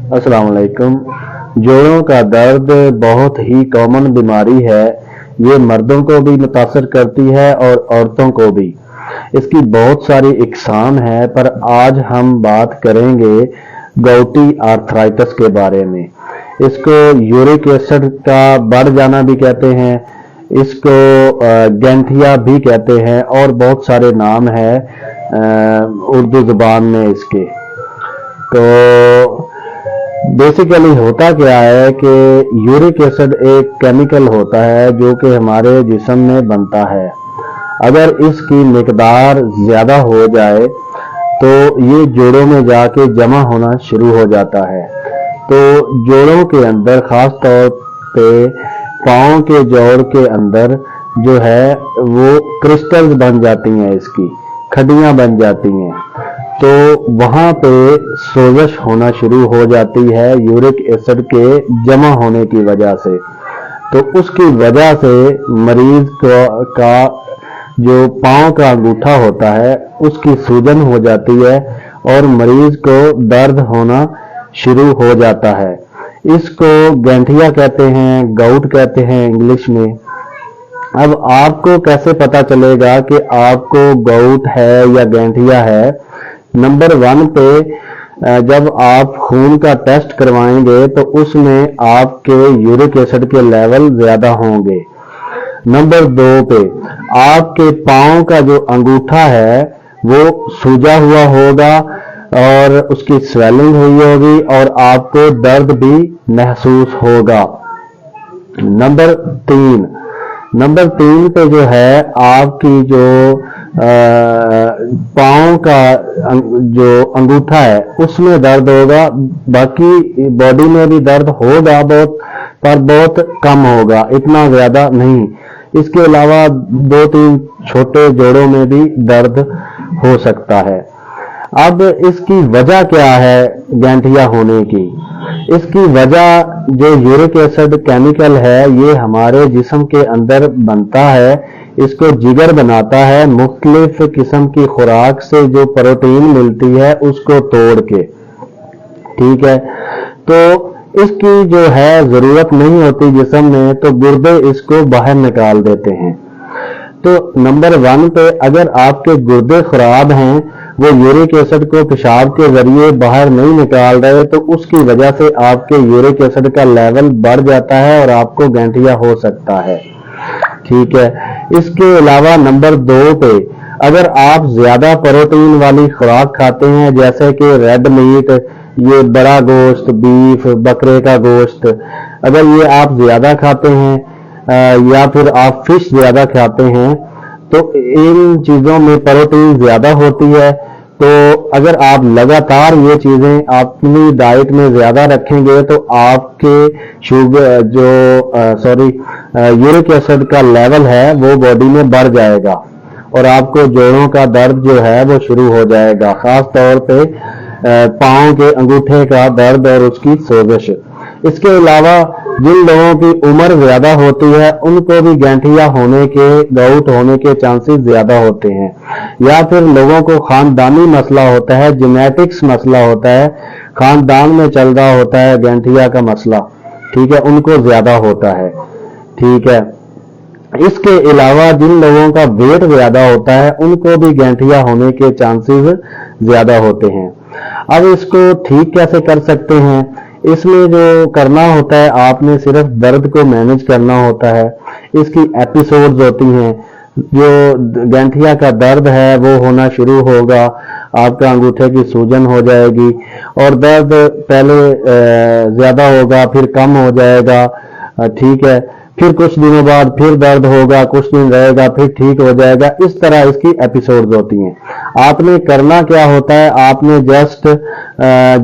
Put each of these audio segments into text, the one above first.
अस्सलाम वालेकुम। जोड़ों का दर्द बहुत ही कॉमन बीमारी है। ये मर्दों को भी मुतासर करती है और औरतों को भी। इसकी बहुत सारी इकसाम है, पर आज हम बात करेंगे गouटी आर्थराइटिस के बारे में। इसको यूरिक एसिड का बढ़ जाना भी कहते हैं, इसको गैंठिया भी कहते हैं और बहुत सारे नाम हैं उर्दू ज़ुबान में इसके। तो बेसिकली होता क्या है कि यूरिक एसिड एक केमिकल होता है जो कि हमारे जिस्म में बनता है। अगर इसकी मिकदार ज़्यादा हो जाए तो ये जोड़ों में जाके जमा होना शुरू हो जाता है। तो जोड़ों के अंदर, ख़ास तौर पे पाँव के जोड़ के अंदर जो है वो क्रिस्टल्स बन जाती हैं, इसकी खड्डियाँ बन जाती हैं। तो वहाँ पे सोजश होना शुरू हो जाती है यूरिक एसिड के जमा होने की वजह से। तो उसकी वजह से मरीज का जो पाँव का अंगूठा होता है उसकी सूजन हो जाती है और मरीज को दर्द होना शुरू हो जाता है। इसको गैंठिया कहते हैं, गाउट कहते हैं इंग्लिश में। अब आपको कैसे पता चलेगा कि आपको गाउट है या गैंठिया है? नंबर 1 पे जब आप खून का टेस्ट करवाएंगे तो उसमें आपके यूरिक एसिड के लेवल ज्यादा होंगे। नंबर 2 पे आपके पाँव का जो अंगूठा है वो सूजा हुआ होगा और उसकी स्वेलिंग हुई होगी और आपको दर्द भी महसूस होगा। नंबर 3 पे जो है आपकी जो पाँव का जो अंगूठा है उसमें दर्द होगा। बाकी बॉडी में भी दर्द होगा बहुत, पर बहुत कम होगा, इतना ज्यादा नहीं। इसके अलावा 2-3 छोटे जोड़ों में भी दर्द हो सकता है। अब इसकी वजह क्या है गैंठिया होने की? इसकी वजह जो यूरिक एसिड केमिकल है ये हमारे जिस्म के अंदर बनता है, इसको जिगर बनाता है मुख्तलिफ किस्म की खुराक से जो प्रोटीन मिलती है उसको तोड़ के, ठीक है। तो इसकी जो है जरूरत नहीं होती जिस्म में, तो गुर्दे इसको बाहर निकाल देते हैं। तो नंबर 1 पे अगर आपके गुर्दे खराब हैं, वो यूरिक एसिड को पेशाब के जरिए बाहर नहीं निकाल रहे, तो उसकी वजह से आपके यूरिक एसिड का लेवल बढ़ जाता है और आपको गैंठिया हो सकता है, ठीक है। इसके अलावा नंबर 2 पे अगर आप ज्यादा प्रोटीन वाली खुराक खाते हैं, जैसे कि रेड मीट, ये बड़ा गोश्त, बीफ, बकरे का गोश्त, अगर ये आप ज्यादा खाते हैं या फिर आप फिश ज्यादा खाते हैं, तो इन चीजों में प्रोटीन ज्यादा होती है। तो अगर आप लगातार ये चीजें अपनी डाइट में ज्यादा रखेंगे तो आपके यूरिक एसिड का लेवल है वो बॉडी में बढ़ जाएगा और आपको जोड़ों का दर्द जो है वो शुरू हो जाएगा, खास तौर पे पाँव के अंगूठे का दर्द और उसकी सोजश। इसके अलावा जिन लोगों की उम्र ज्यादा होती है उनको भी गैंठिया होने के, गाउट होने के चांसेस ज्यादा होते हैं, या फिर लोगों को खानदानी मसला होता है, जेनेटिक्स मसला होता है, खानदान में चल रहा होता है गैंठिया का मसला, ठीक है, उनको ज्यादा होता है, ठीक है। इसके अलावा जिन लोगों का वेट ज्यादा होता है उनको भी गैंठिया होने के चांसेस ज्यादा होते हैं। अब इसको ठीक कैसे कर सकते हैं? इसमें जो करना होता है, आपने सिर्फ दर्द को मैनेज करना होता है। इसकी एपिसोड्स होती हैं, जो गैंठिया का दर्द है वो होना शुरू होगा, आपका अंगूठे की सूजन हो जाएगी और दर्द पहले ज्यादा होगा, फिर कम हो जाएगा, ठीक है। फिर कुछ दिनों बाद फिर दर्द होगा, कुछ दिन रहेगा, फिर ठीक हो जाएगा। इस तरह इसकी एपिसोड्स होती हैं। आपने करना क्या होता है, आपने जस्ट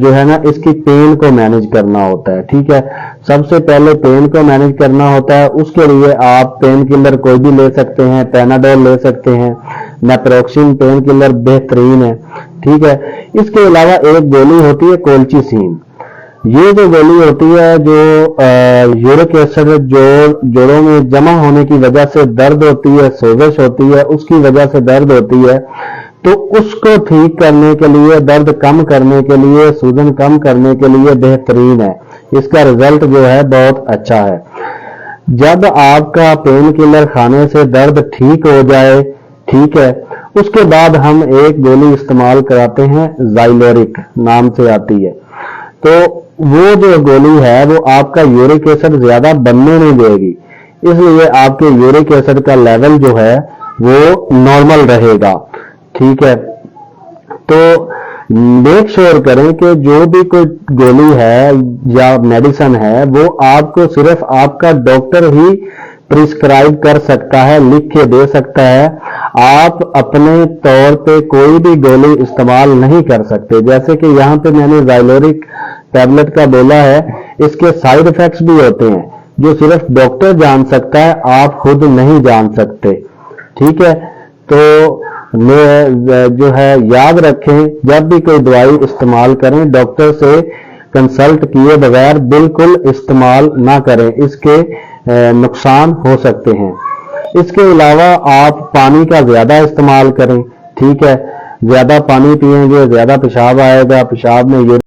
जो है ना इसकी पेन को मैनेज करना होता है, ठीक है। सबसे पहले पेन को मैनेज करना होता है, उसके लिए आप पेन किलर कोई भी ले सकते हैं, पैनाडोल ले सकते हैं, नेप्रोक्सिन पेन किलर बेहतरीन है, ठीक है। इसके अलावा एक गोली होती है कोल्चिसिन। ये जो गोली होती है जो यूरिक एसिड जोड़ों में जमा होने की वजह से दर्द होती है, सोजश होती है, उसकी वजह से दर्द होती है, तो उसको ठीक करने के लिए, दर्द कम करने के लिए, सूजन कम करने के लिए बेहतरीन है। इसका रिजल्ट जो है बहुत अच्छा है। जब आपका पेन किलर खाने से दर्द ठीक हो जाए, ठीक है, उसके बाद हम एक गोली इस्तेमाल कराते हैं, ज़ाइलोरिक नाम से आती है। तो वो जो गोली है वो आपका यूरिक एसिड ज्यादा बनने नहीं देगी, इसलिए आपके यूरिक एसिड का लेवल जो है वो नॉर्मल रहेगा। ठीक है, तो मेक श्योर करें कि जो भी कोई गोली है या मेडिसिन है वो आपको सिर्फ आपका डॉक्टर ही प्रिस्क्राइब कर सकता है, लिख के दे सकता है। आप अपने तौर पे कोई भी गोली इस्तेमाल नहीं कर सकते। जैसे कि यहाँ पे मैंने ज़ाइलोरिक टैबलेट का बोला है, इसके साइड इफेक्ट्स भी होते हैं जो सिर्फ डॉक्टर जान सकता है, आप खुद नहीं जान सकते। ठीक है, तो जो है याद रखें, जब भी कोई दवाई इस्तेमाल करें डॉक्टर से कंसल्ट किए बगैर बिल्कुल इस्तेमाल ना करें, इसके नुकसान हो सकते हैं। इसके अलावा आप पानी का ज्यादा इस्तेमाल करें। ठीक है, ज्यादा पानी पिएंगे ज्यादा पेशाब आएगा, पेशाब में